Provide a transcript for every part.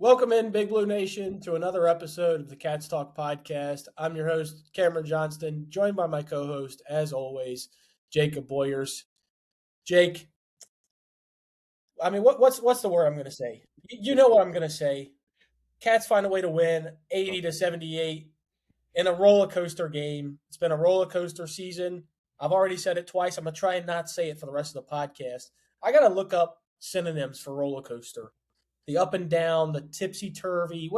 Welcome in, Big Blue Nation, to another episode of the Cats Talk podcast. I'm your host, Cam'Ron Johnston, joined by my co-host, as always, Jacob Boyers. Jake, what's the word I'm going to say? You know what I'm going to say. Cats find a way to win 80-78 in a roller coaster game. It's been a roller coaster season. I've already said it twice. I'm going to try and not say it for the rest of the podcast. I got to look up synonyms for roller coaster. The up and down, the tipsy turvy.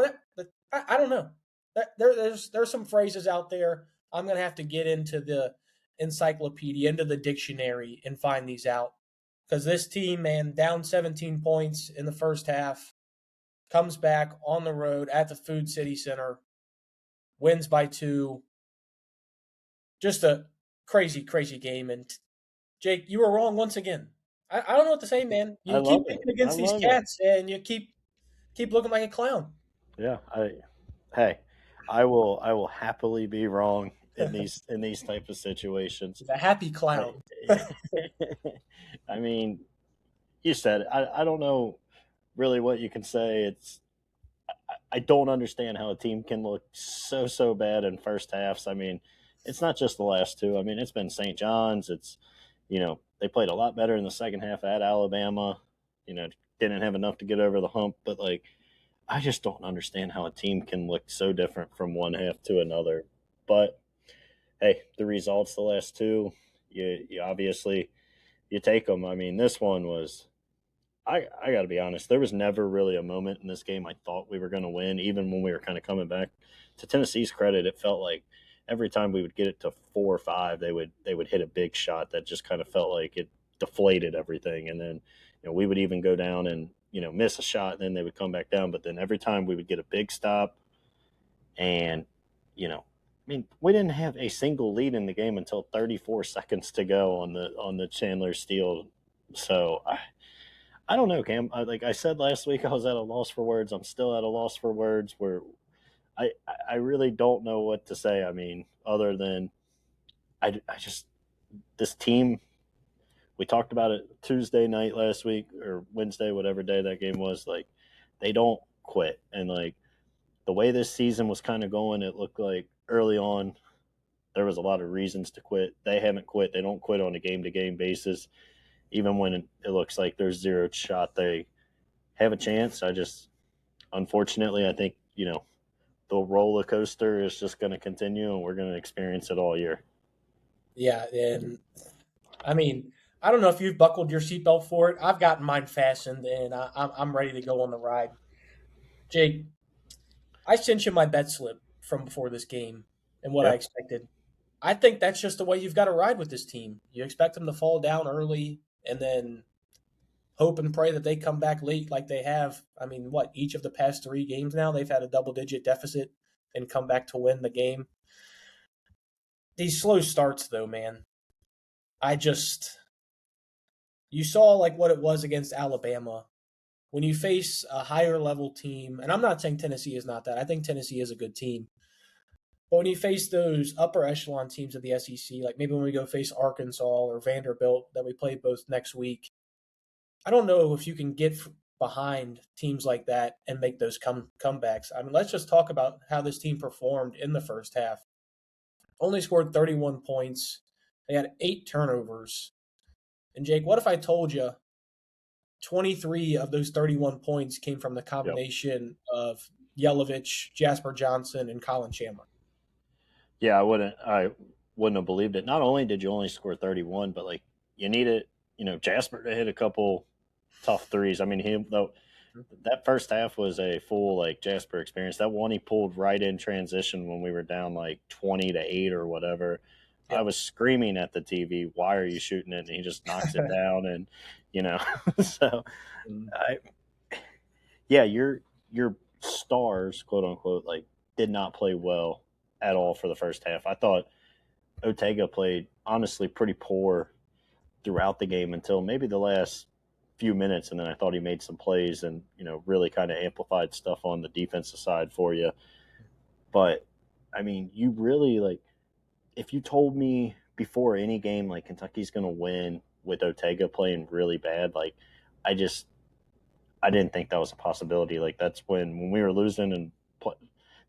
I don't know. There's some phrases out there. I'm gonna have to get into the encyclopedia, into the dictionary, and find these out. Because this team, man, down 17 points in the first half, comes back on the road at the Food City Center, wins by 2. Just a crazy, crazy game. And Jake, you were wrong once again. I don't know what to say, man. I You keep love it. picking against I these love it. Cats, and you keep looking like a clown. Yeah, I will happily be wrong in these type of situations. He's a happy I, clown. I mean, you said it. I don't know really what you can say. I don't understand how a team can look so bad in first halves. I mean, it's not just the last two. I mean, it's been St. John's. They played a lot better in the second half at Alabama. Didn't have enough to get over the hump, but I just don't understand how a team can look so different from one half to another. But hey, the results the last two, you obviously you take them. I mean, this one was. I got to be honest. There was never really a moment in this game I thought we were going to win, even when we were kind of coming back. To Tennessee's credit, it felt like every time we would get it to 4 or 5, they would hit a big shot that just kind of felt like it deflated everything, and then we would even go down and miss a shot, and then they would come back down. But then every time we would get a big stop, and we didn't have a single lead in the game until 34 seconds to go on the Chandler Steele. So I don't know, Cam. Like I said last week, I was at a loss for words. I'm still at a loss for words. Where I really don't know what to say. I mean, other than I just this team. We talked about it Tuesday night last week or Wednesday, whatever day that game was. Like, they don't quit, and the way this season was kind of going, it looked like early on there was a lot of reasons to quit. They haven't quit. They don't quit on a game-to-game basis, even when it looks like there's zero shot they have a chance. Unfortunately, I think the roller coaster is just going to continue, and we're going to experience it all year. Yeah, and I mean, I don't know if you've buckled your seatbelt for it. I've gotten mine fastened, and I'm ready to go on the ride. Jake, I sent you my bet slip from before this game and what I Yeah. expected. I think that's just the way you've got to ride with this team. You expect them to fall down early and then hope and pray that they come back late like they have. I mean, each of the past 3 games now, they've had a double-digit deficit and come back to win the game. These slow starts, though, man. You saw what it was against Alabama. When you face a higher level team, and I'm not saying Tennessee is not that. I think Tennessee is a good team. But when you face those upper echelon teams of the SEC, like maybe when we go face Arkansas or Vanderbilt that we play both next week, I don't know if you can get behind teams like that and make those comebacks. I mean, let's just talk about how this team performed in the first half. Only scored 31 points. They had 8 turnovers. And Jake, what if I told you 23 of those 31 points came from the Yep. combination of Yelovich, Jasper Johnson, and Colin Chandler? Yeah, I wouldn't have believed it. Not only did you only score 31, but you needed, Jasper to hit a couple tough threes. I mean, that first half was a full Jasper experience. That one he pulled right in transition when we were down 20-8 or whatever. I Yep. was screaming at the TV, "Why are you shooting it?" And he just knocks it down, and so I, yeah, your stars, quote unquote, did not play well at all for the first half. I thought Ortega played honestly pretty poor throughout the game until maybe the last few minutes, and then I thought he made some plays and really kind of amplified stuff on the defensive side for you. But I mean, you really if you told me before any game Kentucky's going to win with Ortega playing really bad, I just I didn't think that was a possibility. Like that's when we were losing and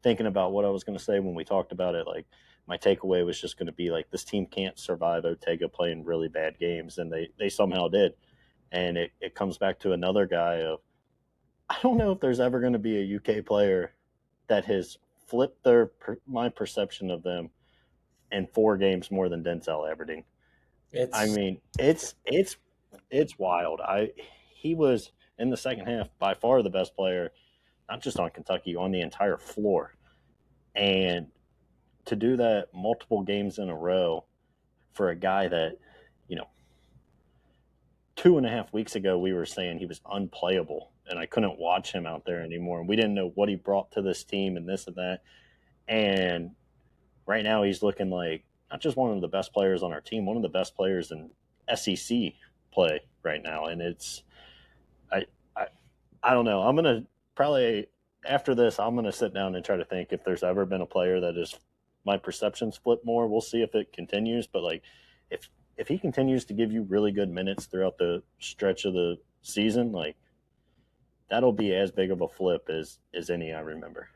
thinking about what I was going to say when we talked about it. Like my takeaway was just going to be like this team can't survive Otega playing really bad games, and they somehow did. And it comes back to another guy of I don't know if there's ever going to be a UK player that has flipped my perception of them in 4 games more than Denzel Aberdeen. I It's mean, it's wild. He was in the second half by far the best player, not just on Kentucky, on the entire floor. And to do that multiple games in a row for a guy that, you know, 2.5 weeks ago we were saying he was unplayable and I couldn't watch him out there anymore. And we didn't know what he brought to this team and this and that. And right now he's looking like not just one of the best players on our team, one of the best players in SEC play right now. And I, I, I don't know. I'm gonna probably after this, I'm gonna sit down and try to think if there's ever been a player that is my perceptions flip more. We'll see if it continues, but like if he continues to give you really good minutes throughout the stretch of the season, like that'll be as big of a flip as any I remember.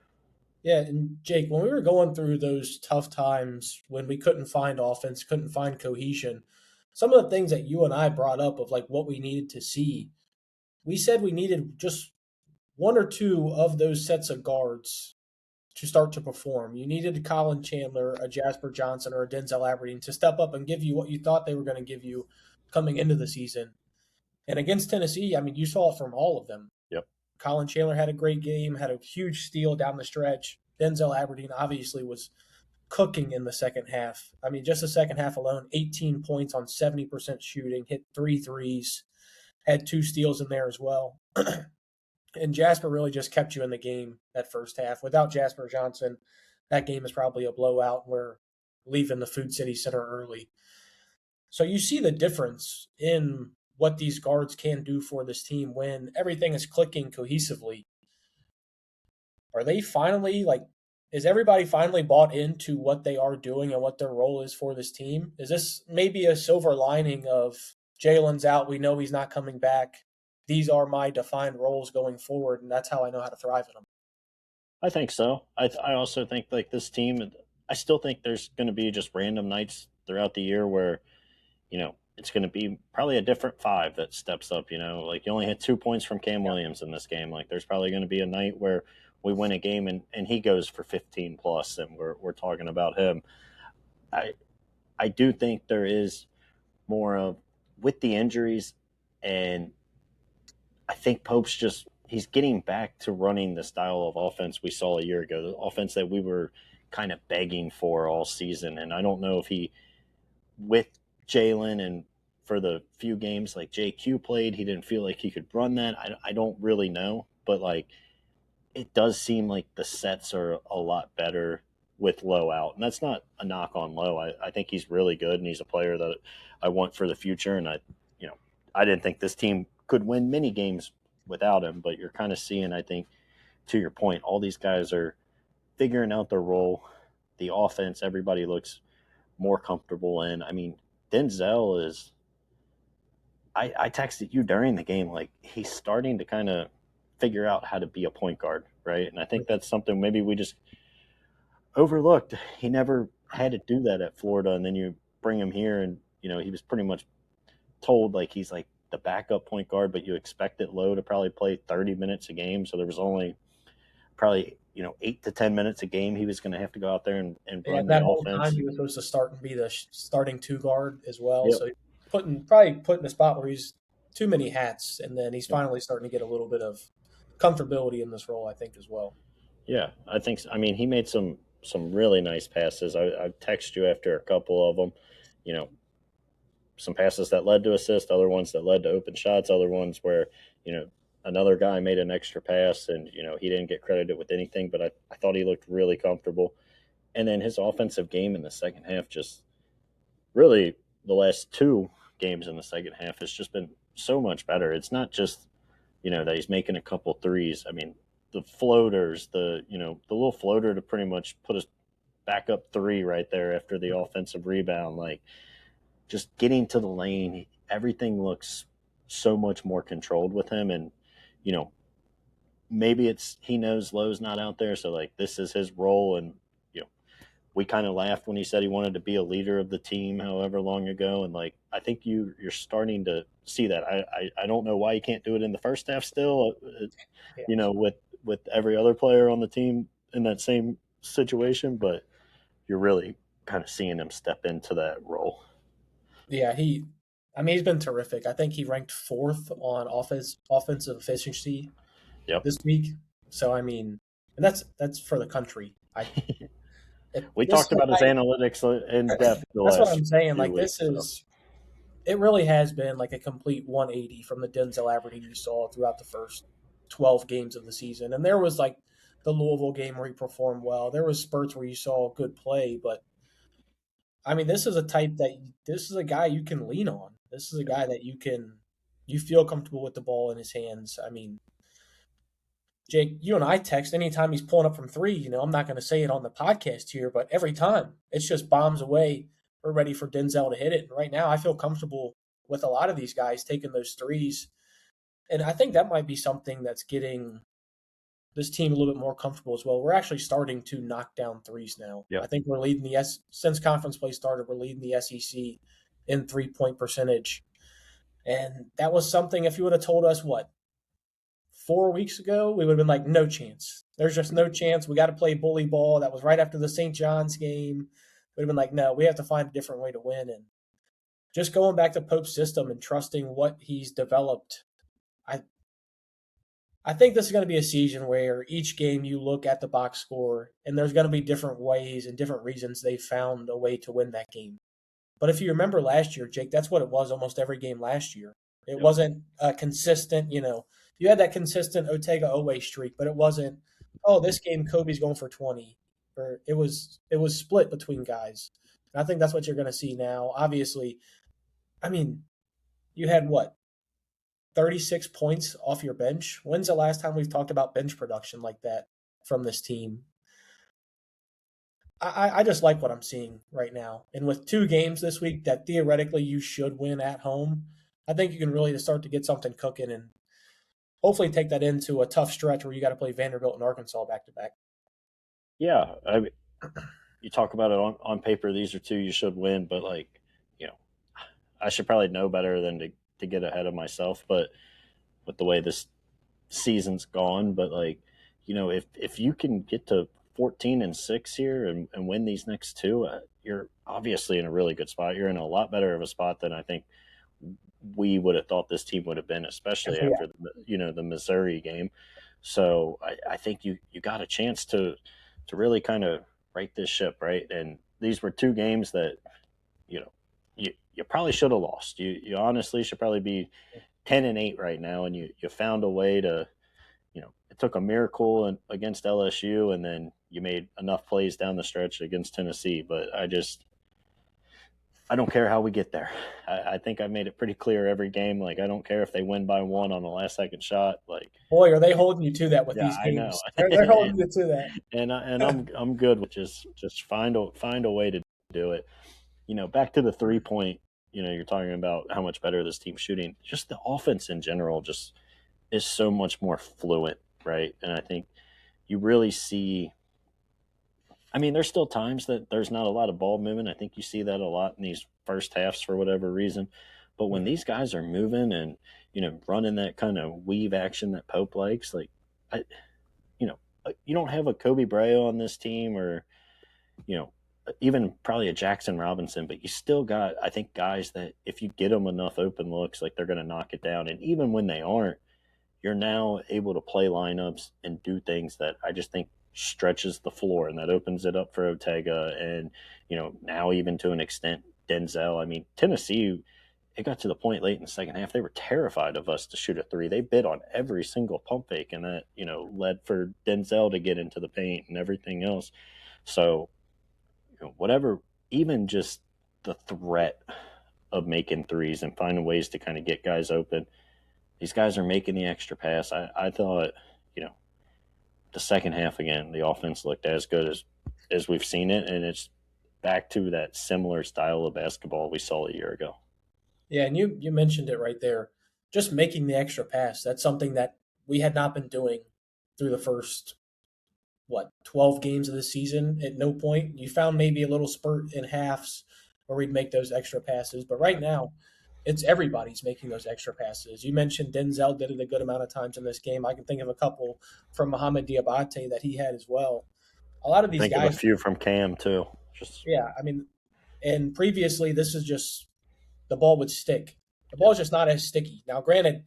Yeah, and Jake, when we were going through those tough times when we couldn't find offense, couldn't find cohesion, some of the things that you and I brought up of like what we needed to see, we said we needed just one or two of those sets of guards to start to perform. You needed a Colin Chandler, a Jasper Johnson, or a Denzel Aberdeen to step up and give you what you thought they were going to give you coming into the season. And against Tennessee, I mean, you saw it from all of them. Yep. Colin Chandler had a great game, had a huge steal down the stretch. Denzel Aberdeen obviously was cooking in the second half. I mean, just the second half alone, 18 points on 70% shooting, hit 3 threes, had 2 steals in there as well. And Jasper really just kept you in the game that first half. Without Jasper Johnson, that game is probably a blowout. We're leaving the Food City Center early. So you see the difference in what these guards can do for this team when everything is clicking cohesively. Are they finally like is everybody finally bought into what they are doing and what their role is for this team? Is this maybe a silver lining of Jalen's out, we know he's not coming back. These are my defined roles going forward, and that's how I know how to thrive in them. I think so. I also think like this team. I still think there's going to be just random nights throughout the year where it's going to be probably a different five that steps up. Like you only had 2 points from Cam Williams in this game. Like there's probably going to be a night where we win a game and he goes for 15 plus, and we're talking about him. I I do think there is more of with the injuries, and I think Pope's just he's getting back to running the style of offense we saw a year ago, the offense that we were kind of begging for all season. And I don't know if he, with Jalen and for the few games like JQ played, he didn't feel like he could run that. I don't really know, but like it does seem like the sets are a lot better with Low out. And that's not a knock on Low. I think he's really good and he's a player that I want for the future. And I didn't think this team could win many games without him, but you're kind of seeing, I think, to your point, all these guys are figuring out their role. The offense, everybody looks more comfortable in. I mean, Denzel is. I texted you during the game, like he's starting to kind of figure out how to be a point guard, right? And I think that's something maybe we just overlooked. He never had to do that at Florida, and then you bring him here, and he was pretty much told like he's like the backup point guard, but you expected Low to probably play 30 minutes a game, so there was only probably 8 to 10 minutes a game he was going to have to go out there and Yeah, run the that whole time offense. he was supposed to start and be the starting two guard as well. Yep. So probably put in a spot where he's too many hats, and then he's Yep. finally starting to get a little bit of comfortability in this role, I think, as well. Yeah, I think so. I mean, he made some really nice passes. I texted you after a couple of them. You know, some passes that led to assists, other ones that led to open shots, other ones where another guy made an extra pass and he didn't get credited with anything. But I thought he looked really comfortable. And then his offensive game in the second half, just really the last two games in the second half has just been so much better. It's not just that he's making a couple threes. I mean, the floaters, the little floater to pretty much put us back up three right there after the offensive rebound, like just getting to the lane, everything looks so much more controlled with him. And you know, maybe it's he knows Lowe's not out there, so like this is his role. And we kind of laughed when he said he wanted to be a leader of the team, however long ago. And like I think you're starting to see that. I don't know why you can't do it in the first half still. Yeah. With every other player on the team in that same situation, but you're really kind of seeing him step into that role. Yeah, he's been terrific. I think he ranked fourth on offensive efficiency Yep. this week. So I mean, and that's for the country. We This is talked about his a analytics in guy, depth the that's what last I'm saying. few Like weeks. this So. is it really has been like a complete 180 from the Denzel Aberdeen you saw throughout the first 12 games of the season. And there was like the Louisville game where he performed well. There was spurts where you saw good play, but I mean, this is a guy you can lean on. This is a guy that you feel comfortable with the ball in his hands. I mean, Jake, you and I text anytime he's pulling up from three. I'm not going to say it on the podcast here, but every time it's just bombs away. We're ready for Denzel to hit it. And right now, I feel comfortable with a lot of these guys taking those threes. And I think that might be something that's getting this team a little bit more comfortable as well. We're actually starting to knock down threes now. I Yep. think we're leading since conference play started, we're leading the SEC in 3-point percentage. And that was something, if you would have told us 4 weeks ago, we would have been like, no chance. There's just no chance. We got to play bully ball. That was right after the St. John's game. We'd have been like, no, we have to find a different way to win. And just going back to Pope's system and trusting what he's developed, I think this is going to be a season where each game you look at the box score and there's going to be different ways and different reasons they found a way to win that game. But if you remember last year, Jake, that's what it was almost every game last year. It Yep. wasn't a consistent, you had that consistent Otega Oweh streak, but it wasn't, oh, this game Kobe's going for 20. Or it was split between guys. And I think that's what you're going to see now. Obviously, I mean, you had 36 points off your bench. When's the last time we've talked about bench production like that from this team? I just like what I'm seeing right now. And with 2 games this week that theoretically you should win at home, I think you can really start to get something cooking and hopefully take that into a tough stretch where you got to play Vanderbilt and Arkansas back to back. Yeah. You talk about it on paper. These are two you should win, but like, I should probably know better than to get ahead of myself. But with the way this season's gone, but like, if you can get to 14-6 here and win these next two, you're obviously in a really good spot. You're in a lot better of a spot than I think we would have thought this team would have been, especially Yeah. after the Missouri game. So I think you got a chance to really kind of right this ship, right? And these were 2 games that you probably should have lost. You honestly should probably be 10-8 right now, and you found a way to. It took a miracle against LSU, and then you made enough plays down the stretch against Tennessee. But I don't care how we get there. I think I made it pretty clear every game. Like, I don't care if they win by 1 on the last second shot. Like, Boy, are they holding you to that with yeah, these I know. games. They're holding you to that. and I'm good with just find a way to do it. Back to the 3-point. You're talking about how much better this team's shooting. Just the offense in general just is so much more fluent, right? And I think you really see. I mean, there's still times that there's not a lot of ball movement. I think you see that a lot in these first halves for whatever reason. But when these guys are moving and running that kind of weave action that Pope likes, like, you don't have a Kobe Bryant on this team, or even probably a Jackson Robinson, but you still got, I think, guys that if you get them enough open looks, like they're going to knock it down. And even when they aren't, you're now able to play lineups and do things that I just think stretches the floor, and that opens it up for Otega and, now even to an extent, Denzel. I mean, Tennessee, it got to the point late in the second half, they were terrified of us to shoot a 3. They bid on every single pump fake, and that, led for Denzel to get into the paint and everything else. So, whatever, even just the threat of making threes and finding ways to kind of get guys open. These guys are making the extra pass. I thought, the second half again, the offense looked as good as we've seen it, and it's back to that similar style of basketball we saw a year ago. Yeah, and you mentioned it right there. Just making the extra pass. That's something that we had not been doing through the first 12 games of the season. At no point you found maybe a little spurt in halves where we'd make those extra passes, but right now it's everybody's making those extra passes. You mentioned Denzel did it a good amount of times in this game. I can think of a couple from Mohamed Diabate that he had as well. A lot of these Think of a guys, few from Cam too. Just yeah, I mean, and previously this is just the ball would stick. The yeah. ball's just not as sticky. Now, granted,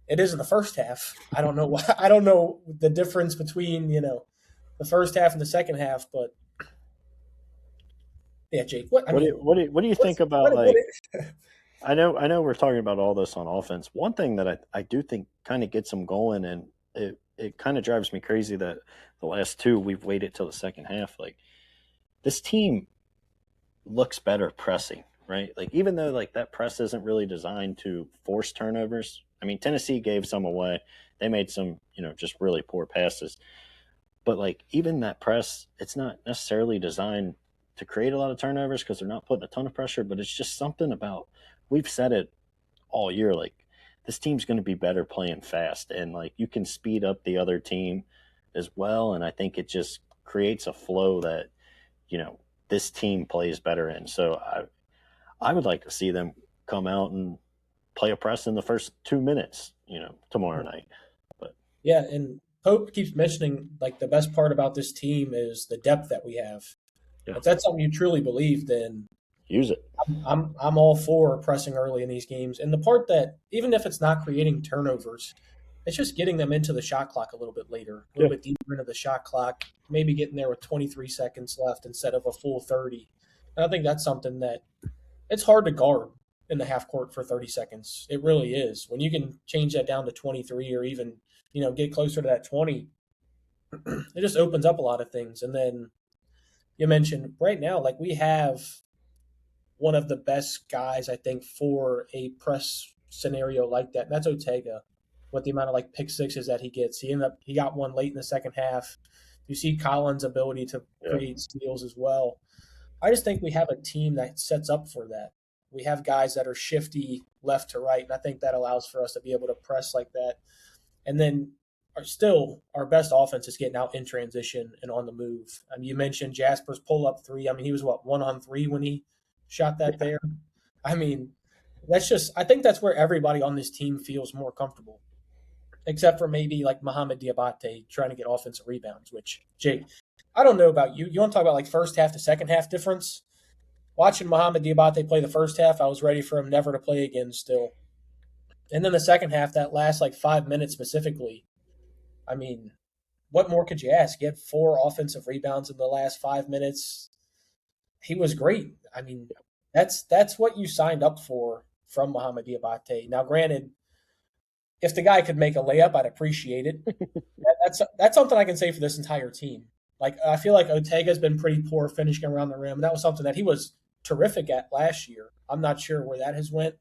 it is in the first half. I don't know why. I don't know the difference between the first half and the second half, but yeah, Jake. What do you think about like? I know we're talking about all this on offense. One thing that I do think kind of gets them going, and it kind of drives me crazy that the last two we've waited till the second half. Like this team looks better pressing, right? Like even though like that press isn't really designed to force turnovers. I mean, Tennessee gave some away. They made some, just really poor passes. But like even that press, it's not necessarily designed to create a lot of turnovers because they're not putting a ton of pressure, but it's just something about we've said it all year, like this team's going to be better playing fast and like you can speed up the other team as well. And I think it just creates a flow that, this team plays better in. So I would like to see them come out and play a press in the first 2 minutes, tomorrow night. But Yeah, and Pope keeps mentioning like the best part about this team is the depth that we have. yeah, If that's something you truly believe, then use it. I'm all for pressing early in these games. And the part that even if it's not creating turnovers, it's just getting them into the shot clock a little bit later, a little bit deeper into the shot clock, maybe getting there with 23 seconds left instead of a full 30. And I think that's something that it's hard to guard in the half court for 30 seconds. It really is. When you can change that down to 23 or even, get closer to that 20, it just opens up a lot of things. And then you mentioned right now, like we have one of the best guys, I think, for a press scenario like that. And that's Ortega with the amount of like pick sixes that he gets. He got one late in the second half. You see Collins' ability to create steals as well. I just think we have a team that sets up for that. We have guys that are shifty left to right, and I think that allows for us to be able to press like that. And then our best offense is getting out in transition and on the move. I mean, you mentioned Jasper's pull up three. I mean, he was 1-on-3 when he shot that there. I mean, I think that's where everybody on this team feels more comfortable, except for maybe like Mohamed Diabate trying to get offensive rebounds, which, Jake, I don't know about you. You want to talk about like first half to second half difference? Watching Mohamed Diabate play the first half, I was ready for him never to play again still. And then the second half, that last like 5 minutes specifically, I mean, what more could you ask? He had 4 offensive rebounds in the last 5 minutes. He was great. I mean, that's what you signed up for from Mohamed Diabate. Now, granted, if the guy could make a layup, I'd appreciate it. That's something I can say for this entire team. Like I feel like Ortega's been pretty poor finishing around the rim. And that was something that he was terrific at last year. I'm not sure where that has went.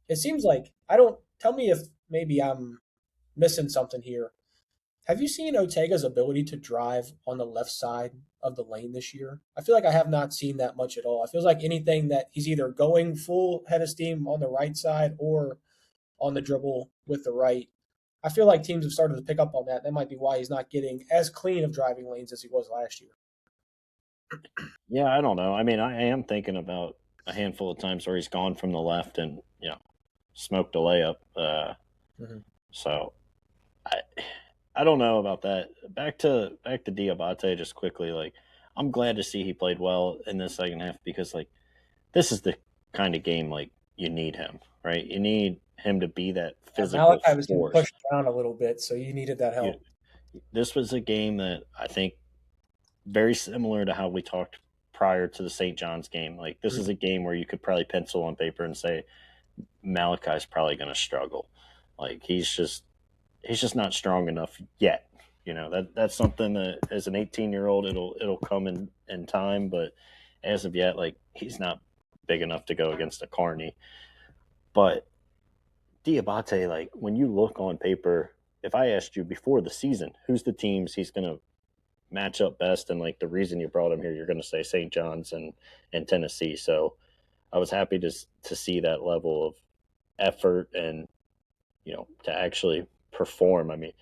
It seems like I don't. Tell me if maybe I'm missing something here. Have you seen Ortega's ability to drive on the left side of the lane this year? I feel like I have not seen that much at all. I feel like anything that he's either going full head of steam on the right side or on the dribble with the right. I feel like teams have started to pick up on that. That might be why he's not getting as clean of driving lanes as he was last year. Yeah, I don't know. I mean, I am thinking about a handful of times where he's gone from the left and smoked a layup. Mm-hmm. So I don't know about that. Back to Diabate just quickly. Like I'm glad to see he played well in the second half because like this is the kind of game like you need him, right? You need him to be that physical Malachi was getting force. pushed around a little bit, so you needed that help. This was a game that I think very similar to how we talked prior to the St. John's game. Like this is a game where you could probably pencil on paper and say Malachi's probably going to struggle. Like he's just not strong enough yet. That's something that as an 18-year-old it'll come in time, but as of yet, like he's not big enough to go against a Carney. But Diabate, like when you look on paper, if I asked you before the season, who's the teams he's going to match up best, and like the reason you brought him here, you're going to say St. John's and Tennessee. So I was happy to see that level of effort and to actually perform. I mean,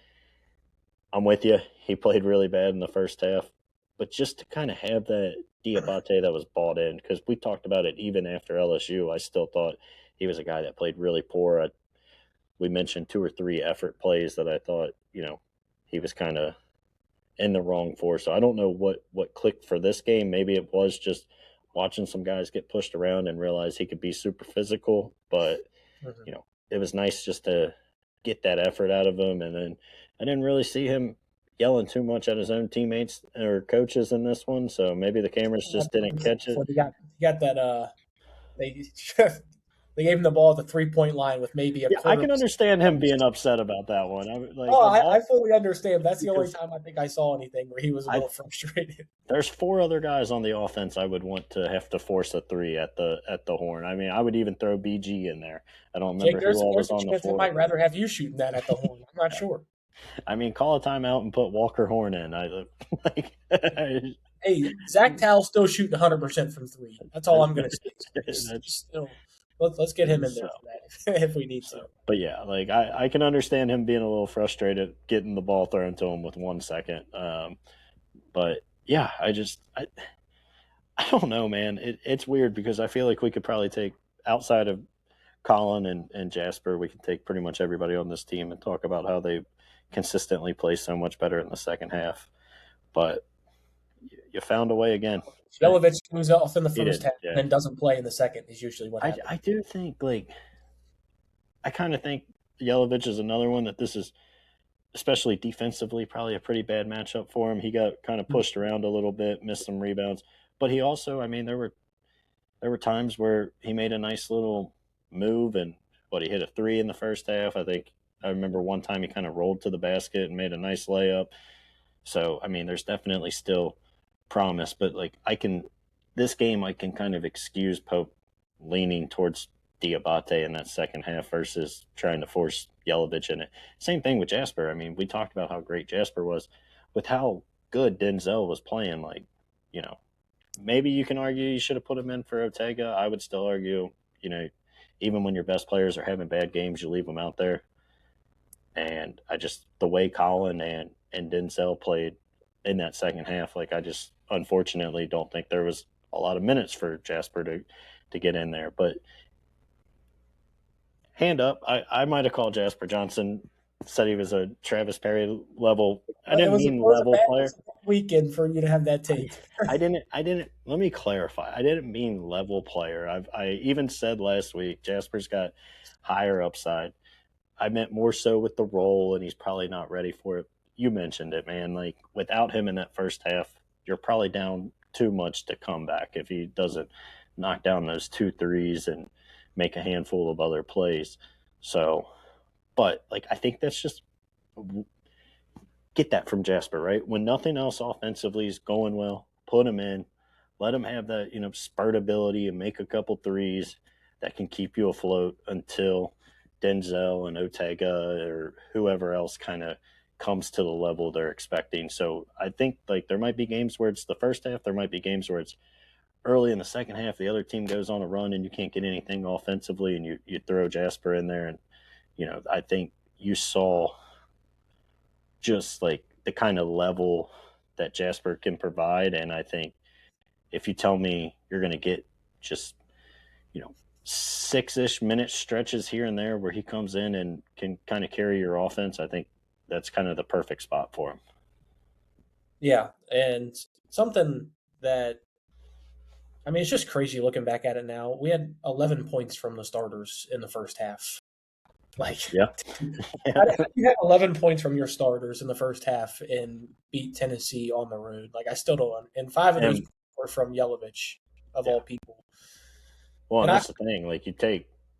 I'm with you. He played really bad in the first half, but just to kind of have that Diabate that was bought in, because we talked about it even after LSU, I still thought he was a guy that played really poor. We mentioned 2 or 3 effort plays that I thought, he was kind of in the wrong for. So I don't know what clicked for this game. Maybe it was just watching some guys get pushed around and realize he could be super physical, but it was nice just to get that effort out of him. And then I didn't really see him yelling too much at his own teammates or coaches in this one, so maybe the cameras just didn't catch it. He got that. They they gave him the ball at the 3-point line with maybe a quarter. I can understand him being upset about that one. I fully understand. That's the only time I think I saw anything where he was a little frustrated. There's 4 other guys on the offense I would want to have to force a 3 at the horn. I mean, I would even throw BG in there. I don't remember who all was on the floor. I might rather have you shooting that at the horn. I'm not sure. I mean, call a timeout and put Walker Horn in. Hey, Zach Towell's still shooting 100% from 3. That's all I'm going to say. Let's get him in there for that if we need to. But yeah, I can understand him being a little frustrated getting the ball thrown to him with 1 second. But yeah, I don't know, man. It's weird because I feel like we could probably take, outside of Colin and Jasper, we can take pretty much everybody on this team and talk about how they consistently play so much better in the second half. But you found a way again. Yelovich moves off in the first half and doesn't play in the second is usually what happens. I do think, I kind of think Yelovich is another one that this is, especially defensively, probably a pretty bad matchup for him. He got kind of pushed around a little bit, missed some rebounds. But he also, I mean, there were times where he made a nice little move and he hit a 3 in the first half. I remember one time he kind of rolled to the basket and made a nice layup. So, I mean, there's definitely still promise, but this game I can kind of excuse Pope leaning towards Diabate in that second half versus trying to force Yelovich in it. Same thing with Jasper. I mean, we talked about how great Jasper was with how good Denzel was playing. Maybe you can argue you should have put him in for Ortega. I would still argue, even when your best players are having bad games, you leave them out there. And the way Colin and Denzel played in that second half, I just unfortunately don't think there was a lot of minutes for Jasper to get in there. But hand up, I might have called Jasper Johnson, said he was a Travis Perry level. I didn't mean level player. Weekend for you to have that take. I didn't. Let me clarify. I didn't mean level player. I even said last week Jasper's got higher upside. I meant more so with the role, and he's probably not ready for it. You mentioned it, man. Without him in that first half, you're probably down too much to come back if he doesn't knock down those 2 threes and make a handful of other plays. So, but I think that's just get that from Jasper, right? When nothing else offensively is going well, put him in, let him have that, spurt ability and make a couple threes that can keep you afloat until Denzel and Ortega or whoever else kind of comes to the level they're expecting. So I think there might be games where it's the first half, there might be games where it's early in the second half, the other team goes on a run and you can't get anything offensively and you throw Jasper in there. And, I think you saw just the kind of level that Jasper can provide. And I think if you tell me you're going to get just, 6-ish minute stretches here and there where he comes in and can kind of carry your offense, I think that's kind of the perfect spot for him. Yeah, and something that, I mean, it's just crazy looking back at it now. We had 11 points from the starters in the first half. Yeah. You had 11 points from your starters in the first half and beat Tennessee on the road. I still don't. And 5 of those were from Yelovich, of all people. Well, and that's the thing.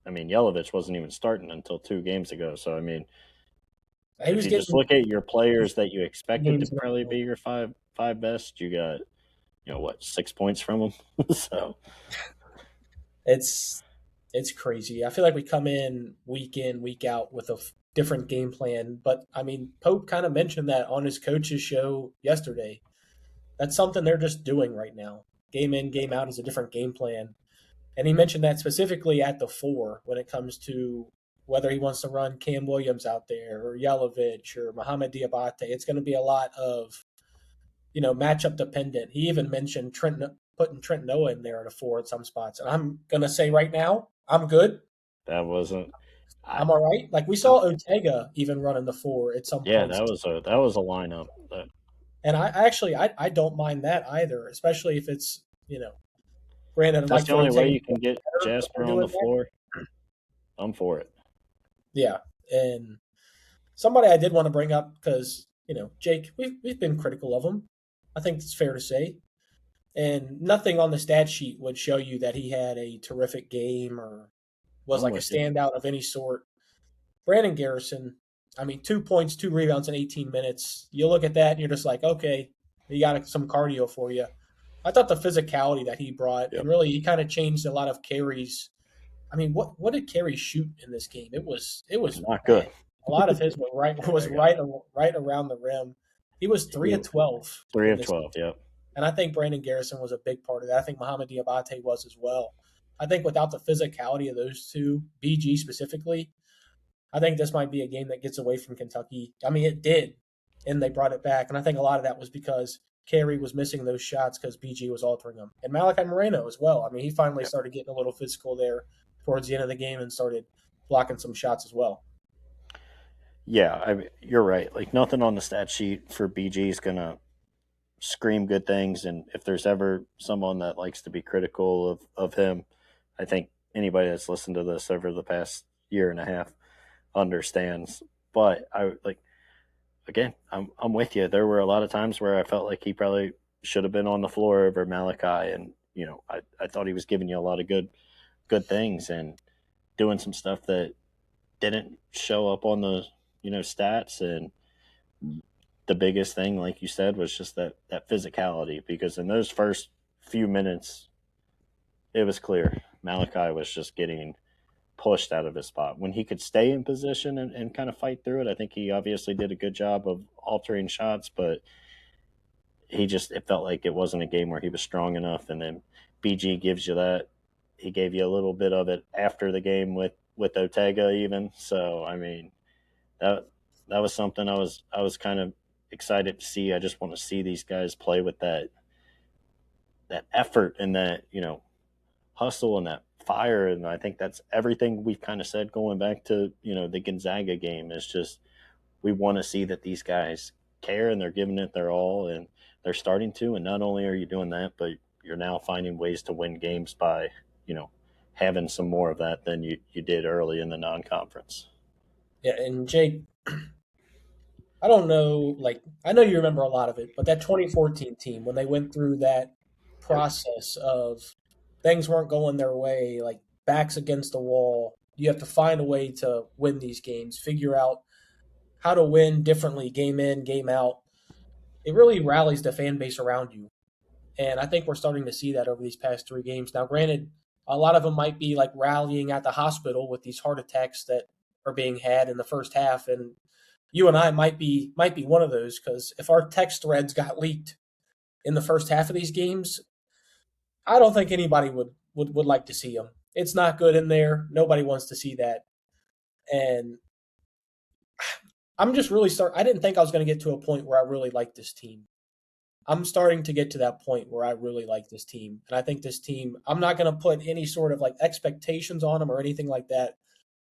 Yelovich wasn't even starting until 2 games ago. So, I mean, if you just look at your players that you expected to probably be your five best, you got, 6 points from them. So it's crazy. I feel like we come in, week out with a different game plan. But, I mean, Pope kind of mentioned that on his coach's show yesterday. That's something they're just doing right now. Game in, game out is a different game plan. And he mentioned that specifically at the 4 when it comes to whether he wants to run Cam Williams out there or Yelovich or Mohamed Diabate. It's going to be a lot of, matchup dependent. He even mentioned putting Trent Noah in there at a 4 at some spots. And I'm going to say right now, I'm good. That wasn't. I, I'm all right. Like we saw Ortega even running the 4 at some yeah, points. that was a lineup. And I don't mind that either, especially if it's, granted, I'd That's like the for only way Ortega you to can get get better Jasper for on the doing that. floor. I'm for it. Yeah. And somebody I did want to bring up because, Jake, we've been critical of him. I think it's fair to say. And nothing on the stat sheet would show you that he had a terrific game or was I'm like a with you. standout of any sort. Brandon Garrison, I mean, 2 points, 2 rebounds in 18 minutes. You look at that and you're just like, okay, he got some cardio for you. I thought the physicality that he brought, Yep. and really he kind of changed a lot of Carey's. I mean, what did Carey shoot in this game? It was Not bad. good. A lot of his were right around the rim. He was 3 of 12 3 in of this 12. game. Yep. And I think Brandon Garrison was a big part of that. I think Mohamed Diabate was as well. I think without the physicality of those two, BG specifically, I think this might be a game that gets away from Kentucky. I mean, it did, and they brought it back. And I think a lot of that was because Carey was missing those shots because BG was altering them. And Malachi Moreno as well. I mean, he finally started getting a little physical there towards the end of the game and started blocking some shots as well. Yeah, you're right. Like nothing on the stat sheet for BG is gonna scream good things. And if there's ever someone that likes to be critical of him, I think anybody that's listened to this over the past year and a half understands. But I'm with you. There were a lot of times where I felt like he probably should have been on the floor over Malachi, and I thought he was giving you a lot of good things and doing some stuff that didn't show up on the stats. And the biggest thing, like you said, was just that physicality, because in those first few minutes, it was clear Malachi was just getting pushed out of his spot. When he could stay in position and kind of fight through it, I think he obviously did a good job of altering shots, but it felt like it wasn't a game where he was strong enough. And then BG gives you that. He gave you a little bit of it after the game with Ortega even. So, I mean, that was something I was kind of excited to see. I just want to see these guys play with that effort and that, hustle and that fire. And I think that's everything we've kind of said going back to, the Gonzaga game, is just we want to see that these guys care and they're giving it their all, and they're starting to. And not only are you doing that, but you're now finding ways to win games by, having some more of that than you did early in the non-conference. Yeah, and Jake, I don't know, like I know you remember a lot of it, but that 2014 team when they went through that process of things weren't going their way, like backs against the wall, you have to find a way to win these games, figure out how to win differently, game in, game out. It really rallies the fan base around you. And I think we're starting to see that over these past 3 games. Now, granted, a lot of them might be like rallying at the hospital with these heart attacks that are being had in the first half. And you and I might be one of those, because if our text threads got leaked in the first half of these games, I don't think anybody would like to see them. It's not good in there. Nobody wants to see that. And I'm just really I didn't think I was going to get to a point where I really like this team. I'm starting to get to that point where I really like this team. And I think this team, I'm not going to put any sort of like expectations on them or anything like that.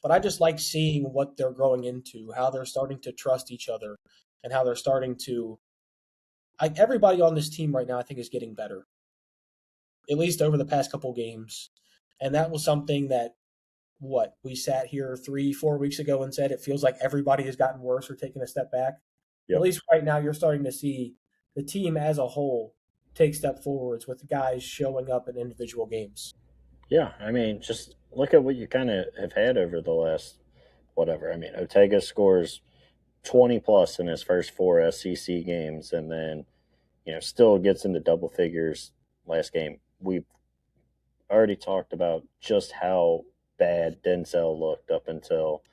But I just like seeing what they're growing into, how they're starting to trust each other, and how they're starting to. Everybody on this team right now, I think, is getting better, at least over the past couple games. And that was something that, we sat here 3-4 weeks ago and said it feels like everybody has gotten worse or taken a step back. Yep. At least right now, you're starting to see the team as a whole take step forwards with guys showing up in individual games. Yeah, I mean, just look at what you kind of have had over the last whatever. I mean, Ortega scores 20 plus in his first 4 SEC games, and then still gets into double figures last game. We've already talked about just how bad Denzel looked up until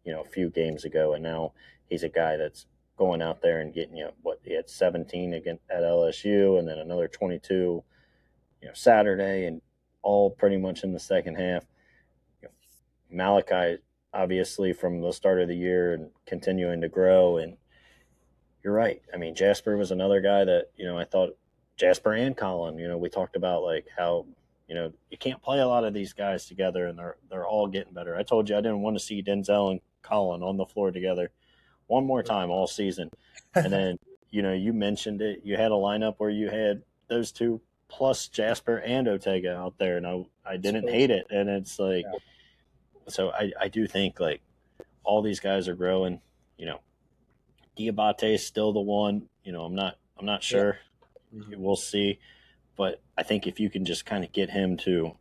a few games ago, and now he's a guy that's going out there and getting he had 17 again at LSU, and then another 22 Saturday, and all pretty much in the second half. Malachi obviously from the start of the year and continuing to grow. And you're right. I mean, Jasper was another guy that, I thought Jasper and Colin, we talked about like how, you can't play a lot of these guys together and they're all getting better. I told you I didn't want to see Denzel and Colin on the floor together one more time all season. And then, you mentioned it. You had a lineup where you had those two plus Jasper and Otega out there, and I didn't hate it. And it's like, so I do think like all these guys are growing. Diabate is still the one. I'm not sure. Yeah. We'll see. But I think if you can just kind of get him to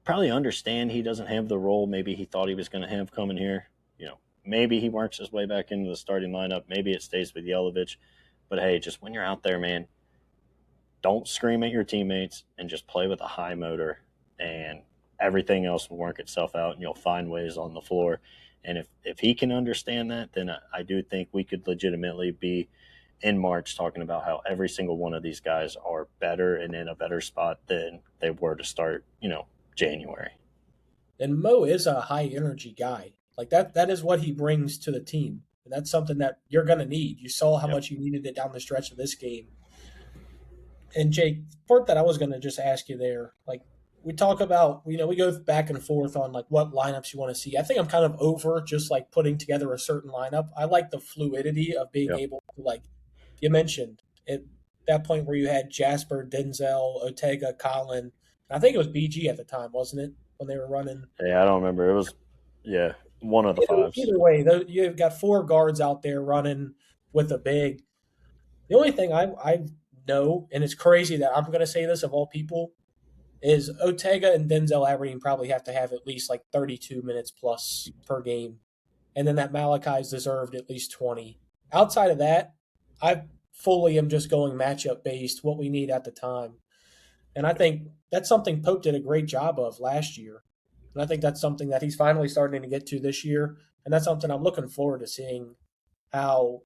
probably understand he doesn't have the role maybe he thought he was going to have coming here. Maybe he works his way back into the starting lineup. Maybe it stays with Yelovich. But hey, just when you're out there, man, don't scream at your teammates and just play with a high motor, and everything else will work itself out, and you'll find ways on the floor. And if he can understand that, then I do think we could legitimately be in March talking about how every single one of these guys are better and in a better spot than they were to start, January. And Mo is a high energy guy. Like that is what he brings to the team. And that's something that you're going to need. You saw how much you needed it down the stretch of this game. And Jake, part that I was going to just ask you there, like we talk about, we go back and forth on like what lineups you want to see. I think I'm kind of over just like putting together a certain lineup. I like the fluidity of being able to, like you mentioned, at that point where you had Jasper, Denzel, Otega, Colin. I think it was BG at the time, wasn't it, when they were running? Yeah, I don't remember. It was, one of the fives. Either way, you've got four guards out there running with a big. The only thing I know, and it's crazy that I'm going to say this of all people, is Otega and Denzel Aberdeen probably have to have at least like 32 minutes plus per game. And then that Malachi's deserved at least 20. Outside of that, I fully am just going matchup based, what we need at the time. And I think that's something Pope did a great job of last year. And I think that's something that he's finally starting to get to this year. And that's something I'm looking forward to seeing how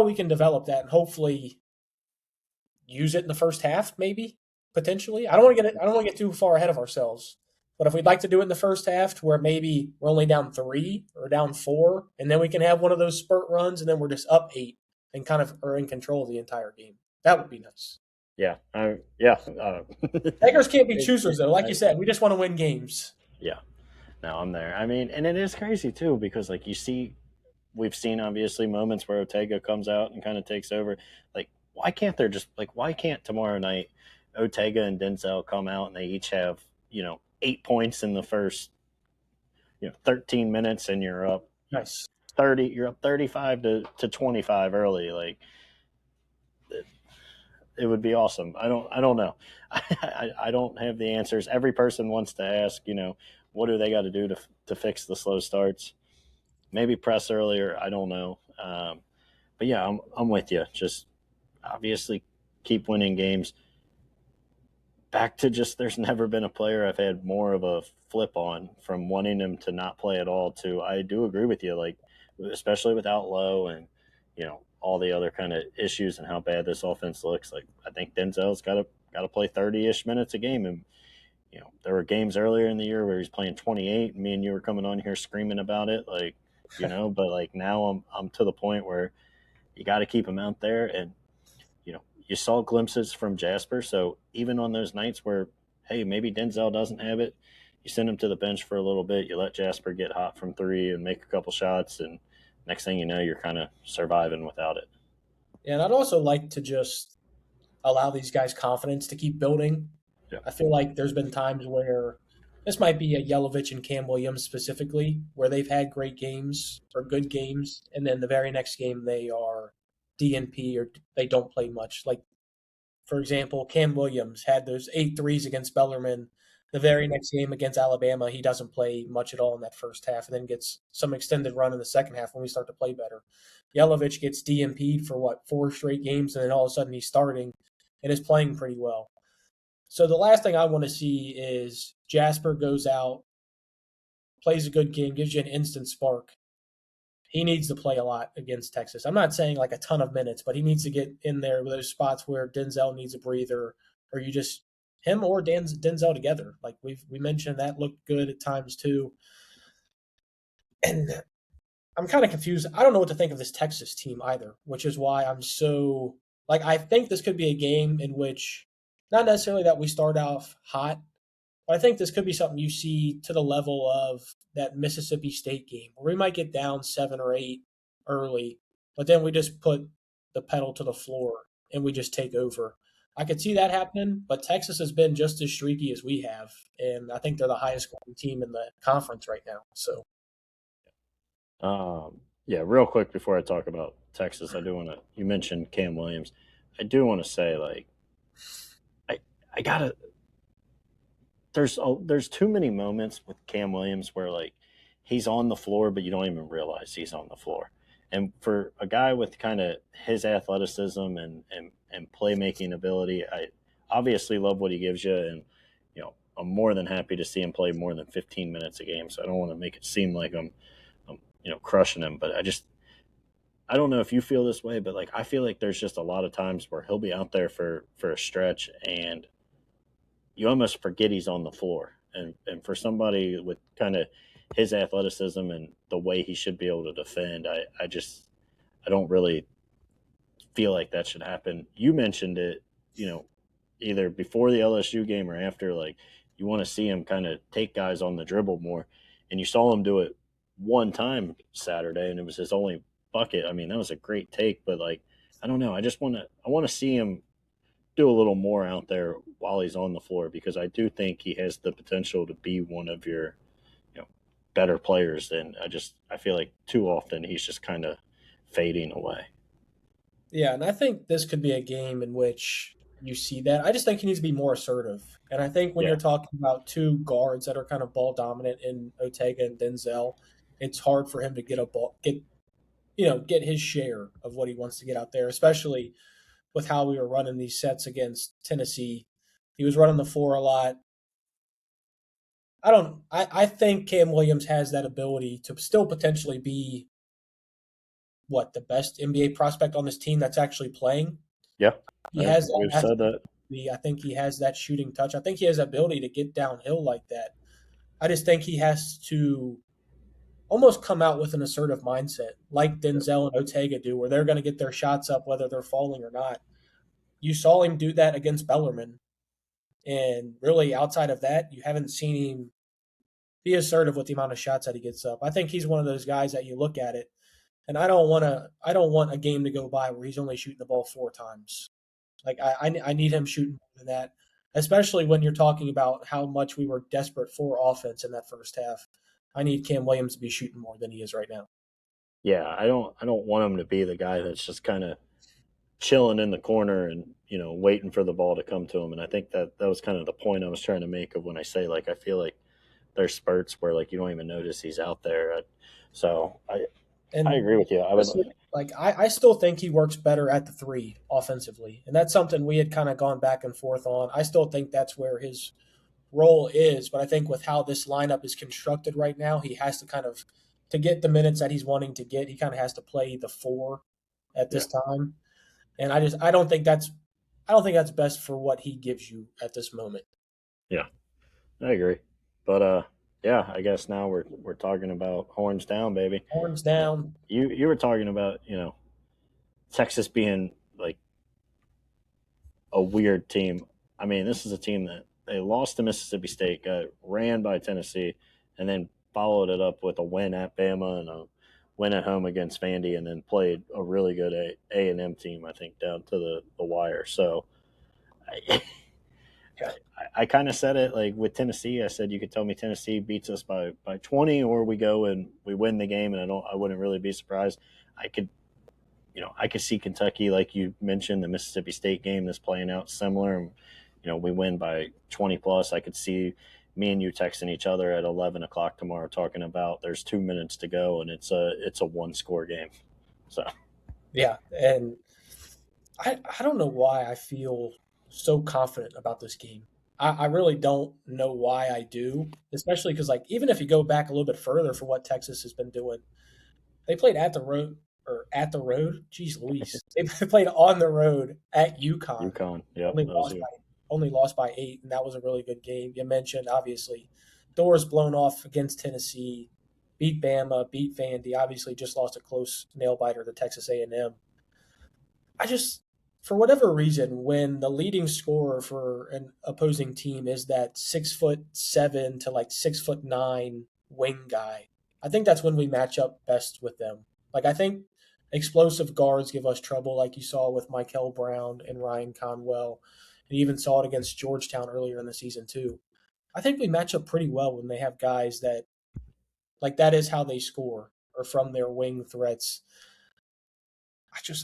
we can develop that and hopefully use it in the first half, maybe potentially. I don't want to get too far ahead of ourselves. But if we'd like to do it in the first half, where maybe we're only down 3 or down 4, and then we can have one of those spurt runs, and then we're just up 8 and kind of are in control of the entire game, that would be nice. Yeah, Beggars can't be choosers, though. Like you said, we just want to win games. Yeah, no, I'm there. I mean, and it is crazy too because like we've seen obviously moments where Otega comes out and kind of takes over. Like, why can't tomorrow night Otega and Denzel come out and they each have 8 points in the first 13 minutes and you're up Nice. 30, you're up 35 to 25 early. Like, it would be awesome. I don't know. I don't have the answers. Every person wants to ask, what do they got to do to fix the slow starts? Maybe press earlier. I don't know. But yeah, I'm with you. Just obviously keep winning games. Back to just there's never been a player I've had more of a flip on from wanting him to not play at all to I do agree with you, like especially without Lowe and all the other kind of issues and how bad this offense looks. Like I think Denzel's got to play 30-ish minutes a game, and there were games earlier in the year where he's playing 28, and me and you were coming on here screaming about it, like but like now I'm to the point where you got to keep him out there, and you saw glimpses from Jasper. So even on those nights where hey maybe Denzel doesn't have it, you send him to the bench for a little bit, you let Jasper get hot from 3 and make a couple shots, and next thing you know, you're kind of surviving without it. And I'd also like to just allow these guys confidence to keep building. Yeah. I feel like there's been times where this might be a Yelovich and Cam Williams specifically, where they've had great games or good games, and then the very next game they are DNP or they don't play much. Like, for example, Cam Williams had those 8 threes against Bellarmine. The very next game against Alabama, he doesn't play much at all in that first half and then gets some extended run in the second half when we start to play better. Yelovich gets DNP'd for 4 straight games, and then all of a sudden he's starting and is playing pretty well. So the last thing I want to see is Jasper goes out, plays a good game, gives you an instant spark. He needs to play a lot against Texas. I'm not saying like a ton of minutes, but he needs to get in there with those spots where Denzel needs a breather or you just him or Denzel together. Like we mentioned, that looked good at times too. And I'm kind of confused. I don't know what to think of this Texas team either, which is why I'm so like I think this could be a game in which not necessarily that we start off hot, but I think this could be something you see to the level of that Mississippi State game where we might get down 7 or 8 early, but then we just put the pedal to the floor and we just take over. I could see that happening, but Texas has been just as streaky as we have, and I think they're the highest scoring team in the conference right now. So Yeah, real quick before I talk about Texas, I do want to. You mentioned Cam Williams. I do want to say, like, I I gotta. There's too many moments with Cam Williams where like he's on the floor, but you don't even realize he's on the floor. And for a guy with kind of his athleticism and playmaking ability, I obviously love what he gives you, and I'm more than happy to see him play more than 15 minutes a game. So I don't want to make it seem like I'm crushing him, but I don't know if you feel this way, but like I feel like there's just a lot of times where he'll be out there for a stretch and you almost forget he's on the floor. And for somebody with kind of his athleticism and the way he should be able to defend, I don't really feel like that should happen. You mentioned it, either before the LSU game or after, like you want to see him kind of take guys on the dribble more. And you saw him do it one time Saturday, and it was his only bucket. I mean, that was a great take, but like, I don't know. I want to see him do a little more out there while he's on the floor because I do think he has the potential to be one of your, better players. And I feel like too often he's just kind of fading away. yeah, and I think this could be a game in which you see that. I just think he needs to be more assertive. And I think when Yeah. you're talking about two guards that are kind of ball dominant in Ortega and Denzel, it's hard for him to get his share of what he wants to get out there, especially with how we were running these sets against Tennessee. He was running the floor a lot. I think Cam Williams has that ability to still potentially be the best NBA prospect on this team that's actually playing. Yeah. He has We've that said that. I think he has that shooting touch. I think he has the ability to get downhill like that. I just think he has to almost come out with an assertive mindset, like Denzel and Ortega do, where they're going to get their shots up whether they're falling or not. You saw him do that against Bellarmine, and really outside of that, you haven't seen him be assertive with the amount of shots that he gets up. I think he's one of those guys that you look at it, and I don't want a game to go by where he's only shooting the ball 4 times. Like I need him shooting more than that, especially when you're talking about how much we were desperate for offense in that first half. I need Cam Williams to be shooting more than he is right now. Yeah. I don't want him to be the guy that's just kind of chilling in the corner and, waiting for the ball to come to him. And I think that was kind of the point I was trying to make of when I say, like, I feel like there's spurts where like you don't even notice he's out there. So I And agree with you. I would. like I still think he works better at the three offensively, and that's something we had kind of gone back and forth on. I still think that's where his role is, but I think with how this lineup is constructed right now, he has to kind of to get the minutes that he's wanting to get. He kind of has to play the four at Yeah. this time, and I don't think that's best for what he gives you at this moment. Yeah. I agree. But yeah, I guess now we're talking about horns down, baby. Horns down. You were talking about Texas being like a weird team. I mean, this is a team that they lost to Mississippi State, got ran by Tennessee, and then followed it up with a win at Bama and a win at home against Vandy, and then played a really good A&M team, I think, down to the wire. So I, Yeah. I kind of said it like with Tennessee. I said you could tell me Tennessee beats us by 20, or we go and we win the game, and I wouldn't really be surprised. I could I could see Kentucky, like you mentioned, the Mississippi State game that's playing out similar. We win by 20 plus. I could see me and you texting each other at 11 o'clock tomorrow talking about there's 2 minutes to go and it's a one score game. So Yeah, and I don't know why I feel so confident about this game. I really don't know why I do, especially because like even if you go back a little bit further for what Texas has been doing, they played at the road or at the road. Jeez Louise, they played on the road at UConn. UConn, yep, Only that was lost you. by only lost by 8, and that was a really good game. You mentioned, obviously, doors blown off against Tennessee, beat Bama, beat Vandy, obviously just lost a close nail-biter to Texas A&M. I just, for whatever reason, when the leading scorer for an opposing team is that 6'7" to like 6'9" wing guy, I think that's when we match up best with them. Like I think explosive guards give us trouble, like you saw with Michael Brown and Ryan Conwell, and you even saw it against Georgetown earlier in the season too. I think we match up pretty well when they have guys that like that is how they score or from their wing threats.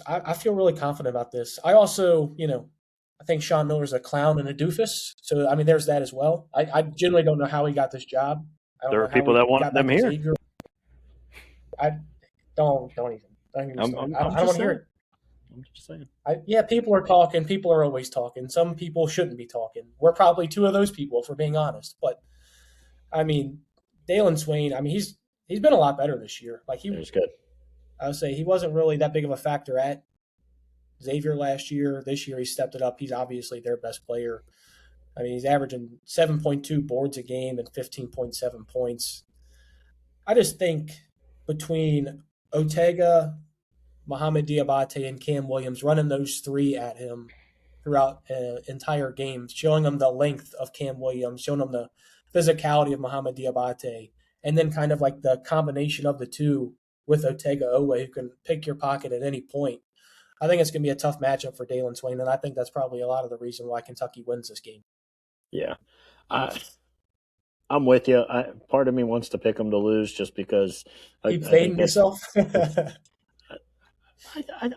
I feel really confident about this. I also, I think Sean Miller's a clown and a doofus. So I mean, there's that as well. I generally don't know how he got this job. I don't There know are how people he that want got them back to here. Xavier. I don't even start. I don't want to hear it. I'm just saying. Yeah, people are talking. People are always talking. Some people shouldn't be talking. We're probably two of those people, if we're being honest. But I mean, Dalen Swain. I mean, he's been a lot better this year. Like It was good. I would say he wasn't really that big of a factor at Xavier last year. This year he stepped it up. He's obviously their best player. I mean, he's averaging 7.2 boards a game and 15.7 points. I just think between Ortega, Mohamed Diabate, and Cam Williams running those three at him throughout an entire game, showing him the length of Cam Williams, showing him the physicality of Mohamed Diabate, and then kind of like the combination of the two with Ortega Owe, who can pick your pocket at any point. I think it's going to be a tough matchup for Dalen Swain, and I think that's probably a lot of the reason why Kentucky wins this game. Yeah. I'm with you. Part of me wants to pick them to lose just because Keep fading yourself.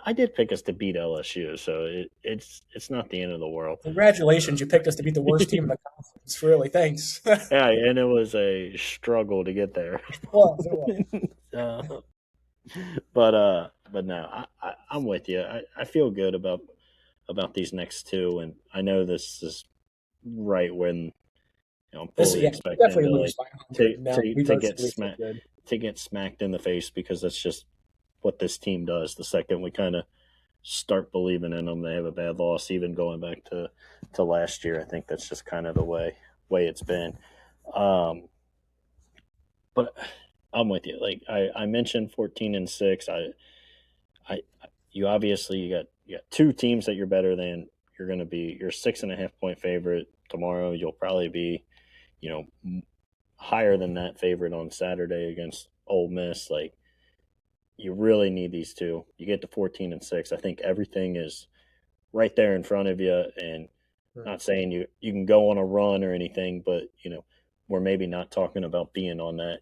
I did pick us to beat LSU, so it's not the end of the world. Congratulations, you picked us to beat the worst team in the conference. Really, thanks. Yeah, and it was a struggle to get there. It was. But no, I'm with you. I feel good about these next two, and I know this is right when I'm fully expecting to get smacked in the face, because that's just what this team does. The second we kind of start believing in them, they have a bad loss. Even going back to last year, I think that's just kind of the way it's been. But I'm with you. Like I mentioned, 14-6. You got two teams that you're better than. You're going to be your 6.5 point favorite tomorrow. You'll probably be, higher than that favorite on Saturday against Ole Miss. Like, you really need these two. You get to 14-6. I think everything is right there in front of you. And not saying you can go on a run or anything, but we're maybe not talking about being on that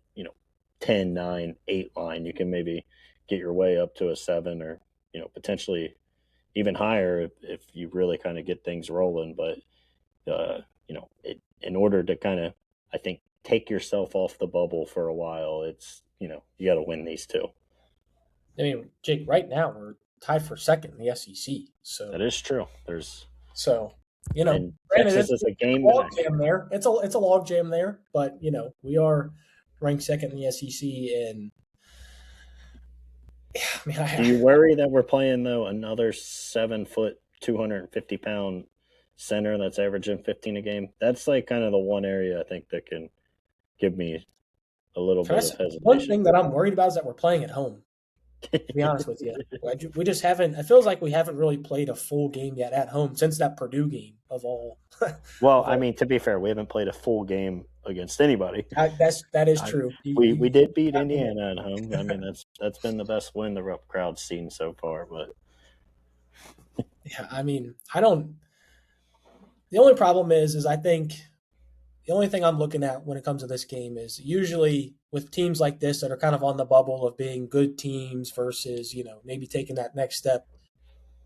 10, 9, 8 line. You can maybe get your way up to a 7 or potentially even higher if you really kind of get things rolling. But in order to kind of, I think, take yourself off the bubble for a while, it's you got to win these two. I mean, Jake, right now we're tied for second in the SEC. So that is true. And granted, Texas is a game log jam there. It's a log jam there, but we are ranked second in the SEC. And do you worry that we're playing though another 7 foot, 250-pound center that's averaging 15 a game? That's like kind of the one area I think that can give me a little bit of hesitation. One thing that I'm worried about is that we're playing at home. To be honest with you, we just haven't. It feels like we haven't really played a full game yet at home since that Purdue game of all. Well, I mean, to be fair, we haven't played a full game against anybody. That is true. We did beat Indiana at home. I mean, that's been the best win the crowd's seen so far. But yeah, I mean, I don't. The only problem is I think the only thing I'm looking at when it comes to this game is usually with teams like this that are kind of on the bubble of being good teams versus, maybe taking that next step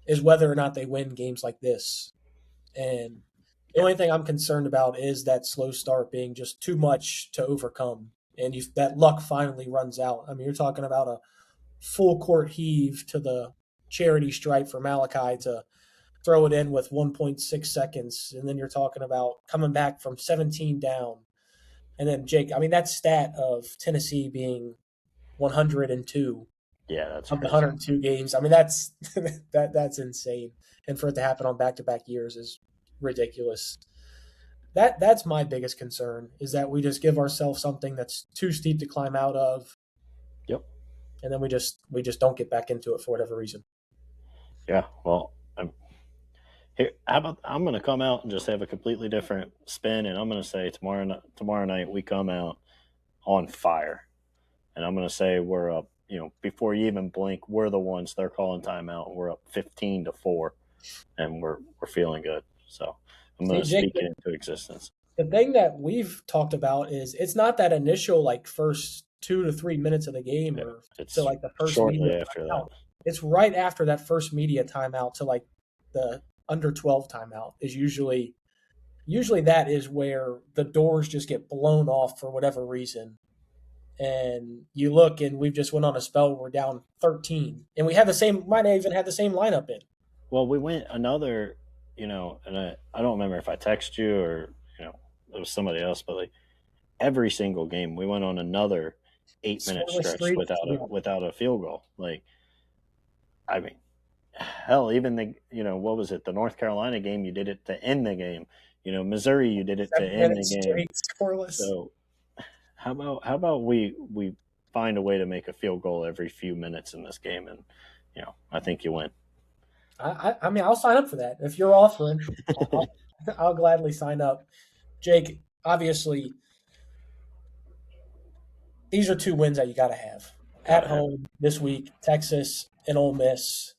is whether or not they win games like this. And the only thing I'm concerned about is that slow start being just too much to overcome. And that luck finally runs out. I mean, you're talking about a full court heave to the charity stripe for Malachi to throw it in with 1.6 seconds. And then you're talking about coming back from 17 down. And then, Jake, I mean, that stat of Tennessee being 102. Yeah, that's of the 102 games. I mean, that's insane. And for it to happen on back-to-back years is ridiculous. That's my biggest concern is that we just give ourselves something that's too steep to climb out of, Yep. and then we just don't get back into it for whatever reason. Yeah. Well, here, how about I'm going to come out and just have a completely different spin, and I'm going to say tomorrow night we come out on fire, and I'm going to say we're up. Before you even blink, we're the ones they're calling timeout. We're up 15-4, and we're feeling good. So I'm going See, to Jake, speak it into existence. the thing that we've talked about is it's not that initial like first 2 to 3 minutes of the game or It's to like the first shortly media after that. timeout. It's right after that first media timeout to like the under 12 timeout is usually that is where the doors just get blown off for whatever reason. And you look and we've just went on a spell where we're down 13 and we have the same might have even had the same lineup in. Well, we went another, and I don't remember if I texted you or it was somebody else, but like every single game we went on another 8-minute Scoreless stretch streak, without a field goal. Like, I mean, hell, even what was it? The North Carolina game, you did it to end the game. Missouri, you did it to end the game. Scoreless. So how about we find a way to make a field goal every few minutes in this game, and I think you win. I mean, I'll sign up for that. If you're offering, I'll gladly sign up. Jake, obviously, these are 2 wins that you got to have. At home this week, Texas and Ole Miss.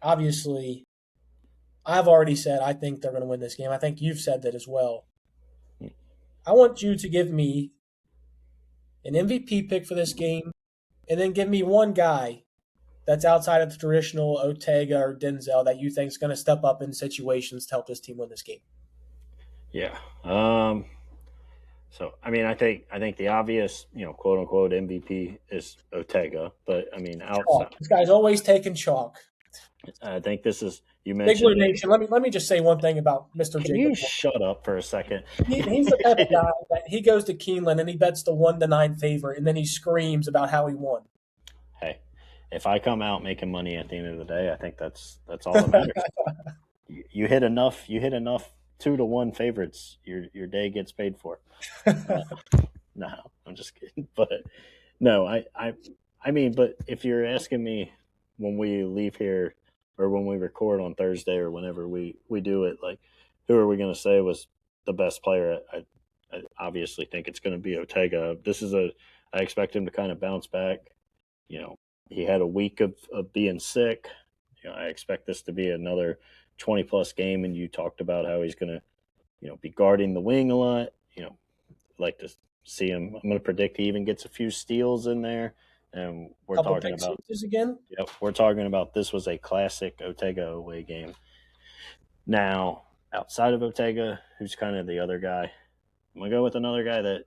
Obviously, I've already said I think they're going to win this game. I think you've said that as well. I want you to give me an MVP pick for this game and then give me one guy that's outside of the traditional Ortega or Denzel that you think is going to step up in situations to help this team win this game. Yeah. So I mean, I think the obvious, quote unquote MVP is Ortega, but I mean, outside, This guy's always taking chalk. I think this is you Big mentioned. Blue Nation. Let me just say one thing about Mr. Can Jacob. you shut up for a second? He's the type of guy that he goes to Keeneland and he bets the 1-9 favorite, and then he screams about how he won. Hey, if I come out making money at the end of the day, I think that's all that matters. you hit enough 2-1 favorites, your day gets paid for. No, I'm just kidding. But no, I mean, but if you're asking me when we leave here or when we record on Thursday or whenever we do it, like who are we going to say was the best player? I obviously think it's going to be Ortega. I expect him to kind of bounce back. He had a week of being sick. I expect this to be another 20-plus game, and you talked about how he's going to, be guarding the wing a lot. Like to see him. I'm going to predict he even gets a few steals in there. And we're talking about again. Yep, we're talking about this was a classic Ortega away game. Now, outside of Ortega, who's kind of the other guy? I'm gonna go with another guy that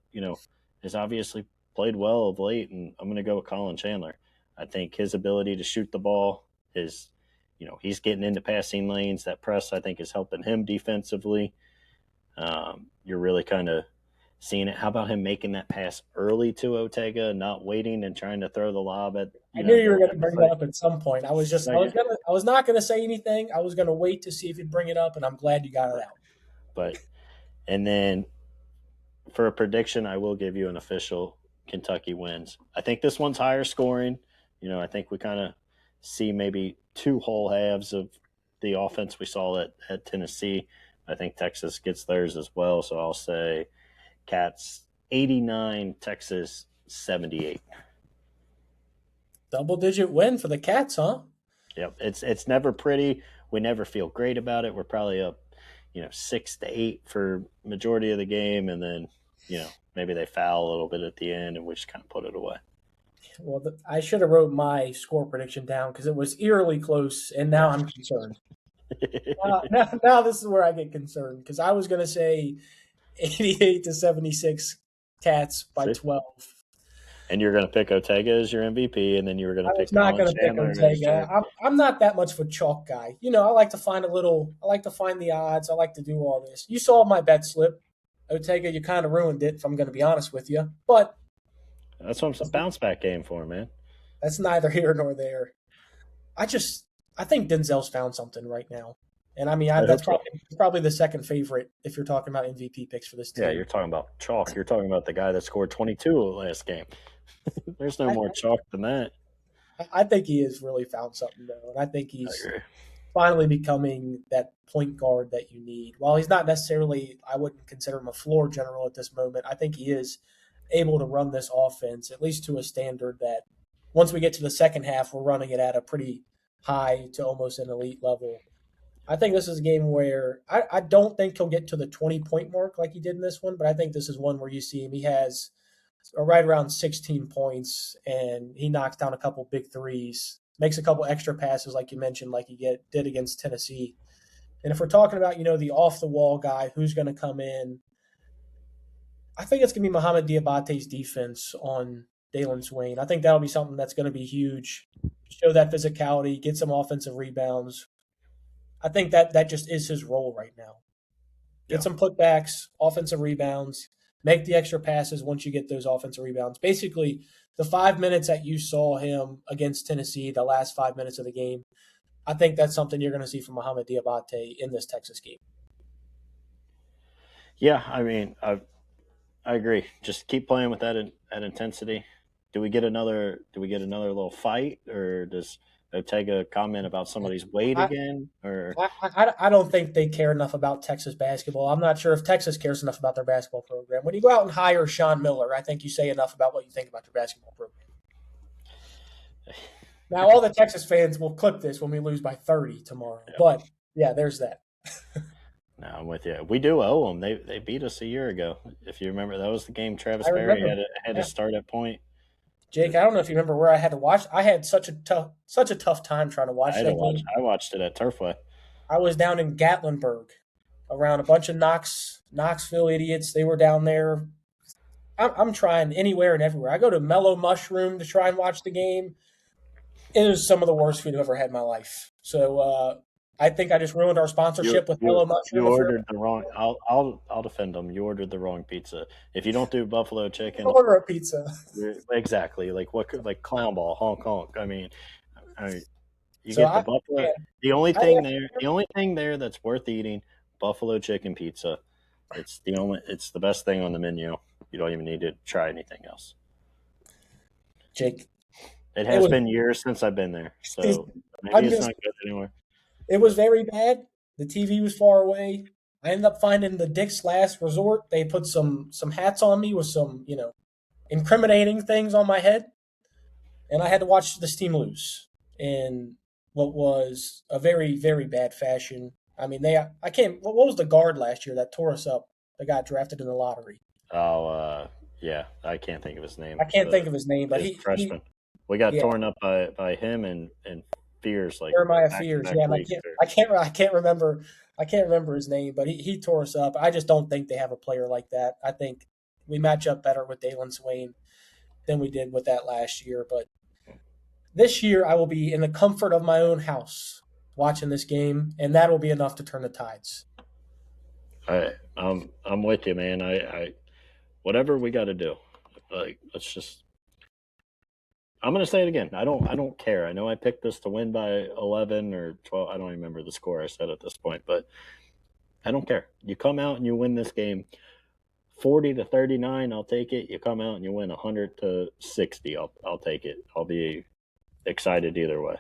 has obviously played well of late, and I'm gonna go with Colin Chandler. I think his ability to shoot the ball is, he's getting into passing lanes. That press, I think, is helping him defensively. You're really kind of seeing it. How about him making that pass early to Ortega, not waiting and trying to throw the lob at? I knew you were going to bring that up at some point. I was not going to say anything. I was going to wait to see if you'd bring it up, and I'm glad you got it out. And then for a prediction, I will give you an official Kentucky wins. I think this one's higher scoring. I think we kind of see maybe 2 whole halves of the offense we saw at Tennessee. I think Texas gets theirs as well. So I'll say Cats 89, Texas 78. Double-digit win for the Cats, huh? Yep, it's never pretty. We never feel great about it. We're probably up, 6-8 for majority of the game, and then maybe they foul a little bit at the end, and we just kind of put it away. Well, I should have wrote my score prediction down because it was eerily close, and now I'm concerned. Now this is where I get concerned because I was going to say 88-76 Cats by 12. And you're going to pick Ortega as your MVP, and then you were going to pick. I'm not going to pick Ortega. I'm not that much of a chalk guy. I like to find the odds. I like to do all this. You saw my bet slip, Ortega. You kind of ruined it. If I'm going to be honest with you, but that's what I'm saying. Bounce back game for him, man. That's neither here nor there. I think Denzel's found something right now, And I mean, I that's hope so. probably the second favorite if you're talking about MVP picks for this Yeah, team. you're talking about chalk. You're talking about the guy that scored 22 last game. There's no I, more chalk than that. I think he has really found something though, and I think I he's agree. finally becoming that point guard that you need. While he's not necessarily, I wouldn't consider him a floor general at this moment. I think he is able to run this offense at least to a standard that once we get to the second half, we're running it at a pretty high to almost an elite level. I think this is a game where I don't think he'll get to the 20-point mark like he did in this one, but I think this is one where you see him. He has right around 16 points, and he knocks down a couple big threes, makes a couple extra passes, like you mentioned, like did against Tennessee. And if we're talking about, the off the wall guy who's going to come in, I think it's going to be Mohamed Diabate's defense on Dalen Swain. I think that'll be something that's going to be huge. Show that physicality, get some offensive rebounds. I think that just is his role right now. Get Yeah. some putbacks, offensive rebounds, make the extra passes once you get those offensive rebounds. Basically, the 5 minutes that you saw him against Tennessee, the last 5 minutes of the game, I think that's something you're going to see from Mohamed Diabate in this Texas game. Yeah, I mean, I agree. Just keep playing with that intensity. Do we get another? Do we get another little fight, or does Ortega comment about somebody's weight I, again? Or I don't think they care enough about Texas basketball. I'm not sure if Texas cares enough about their basketball program. When you go out and hire Sean Miller, I think you say enough about what you think about your basketball program. Now, all the Texas fans will clip this when we lose by 30 tomorrow. yeah. But, yeah, there's that. No, I'm with you. We do owe them. They beat us a year ago. If you remember, that was the game Travis I Berry remember. had to start at point. Jake, I don't know if you remember where I had to watch. I had such a tough time trying to I watch had to that watch. game. I watched it at Turfway. I was down in Gatlinburg around a bunch of Knoxville idiots. They were down there. I'm trying anywhere and everywhere. I go to Mellow Mushroom to try and watch the game. It was some of the worst food I've ever had in my life. So I think I just ruined our You sponsorship with you Mellow you Mushroom. If you're ordered the wrong. I'll defend them. You ordered the wrong pizza. If you don't do buffalo chicken, order a pizza. exactly like what like clown ball honk honk. I mean, you So get the I, buffalo. yeah, The only thing there that's worth eating, buffalo chicken pizza. It's the best thing on the menu. You don't even need to try anything else. Jake, It it has was. been years since I've been there, so maybe I'm it's just not good anymore. It was very bad. The TV was far away. I ended up finding the Dick's Last Resort. They put some hats on me with some, incriminating things on my head, and I had to watch this team lose in what was a very, very bad fashion. I mean, I can't. What was the guard last year that tore us up? That got drafted in the lottery. Oh, yeah, I can't think of his name. I can't think of his name, but His he freshman. We got yeah, torn up by him and Fears like Jeremiah back to Fears. back Yeah, and weeks. I can't remember his name, but he tore us up. I just don't think they have a player like that. I think we match up better with Dalen Swain than we did with that last year. But this year, I will be in the comfort of my own house watching this game, and that will be enough to turn the tides. I'm with you, man. I whatever we got to do. Like let's just. I'm gonna say it again. I don't care. I know I picked this to win by 11 or 12. I don't remember the score I said at this point, but I don't care. You come out and you win this game, 40-39. I'll take it. You come out and you win 100-60. I'll take it. I'll be excited either way.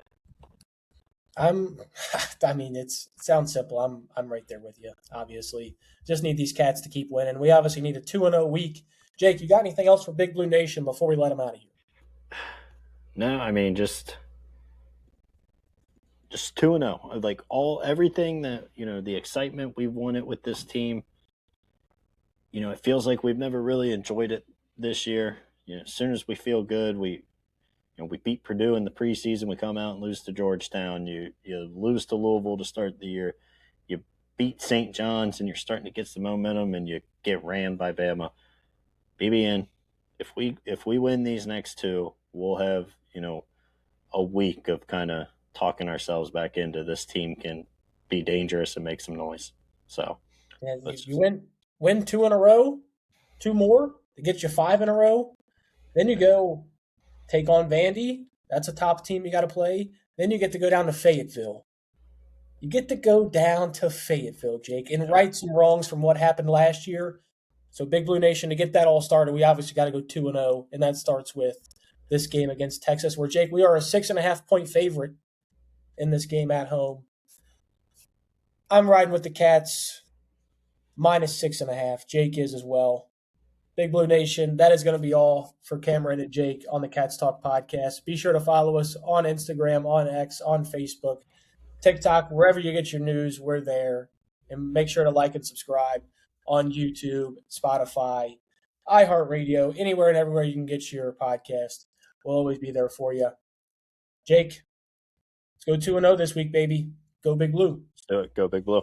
I mean, it sounds simple. I'm right there with you. Obviously, just need these cats to keep winning. We obviously need a 2-0 week. Jake, you got anything else for Big Blue Nation before we let them out of here? No, I mean just 2-0. Like everything that the excitement we've won it with this team. It feels like we've never really enjoyed it this year. As soon as we feel good, we beat Purdue in the preseason. We come out and lose to Georgetown. You lose to Louisville to start the year. You beat St. John's, and you're starting to get some momentum, and you get ran by Bama. BBN, if we win these next two, we'll have a week of kind of talking ourselves back into this team can be dangerous and make some noise. So And you win two in a row, two more to get you 5 in a row. Then you go take on Vandy. That's a top team you got to play. Then you get to go down to Fayetteville. You get to go down to Fayetteville, Jake, and right some wrongs from what happened last year. So, Big Blue Nation, to get that all started, we obviously got to go 2-0, and that starts with this game against Texas, where, Jake, we are a 6.5-point favorite in this game at home. I'm riding with the Cats minus 6.5. Jake is as well. Big Blue Nation, that is going to be all for Cam'Ron and Jake on the Cats Talk podcast. Be sure to follow us on Instagram, on X, on Facebook, TikTok, wherever you get your news, we're there. And make sure to like and subscribe on YouTube, Spotify, iHeartRadio, anywhere and everywhere you can get your podcast. We'll always be there for you. Jake, let's go 2-0 this week, baby. Go Big Blue. Let's do it. Go Big Blue.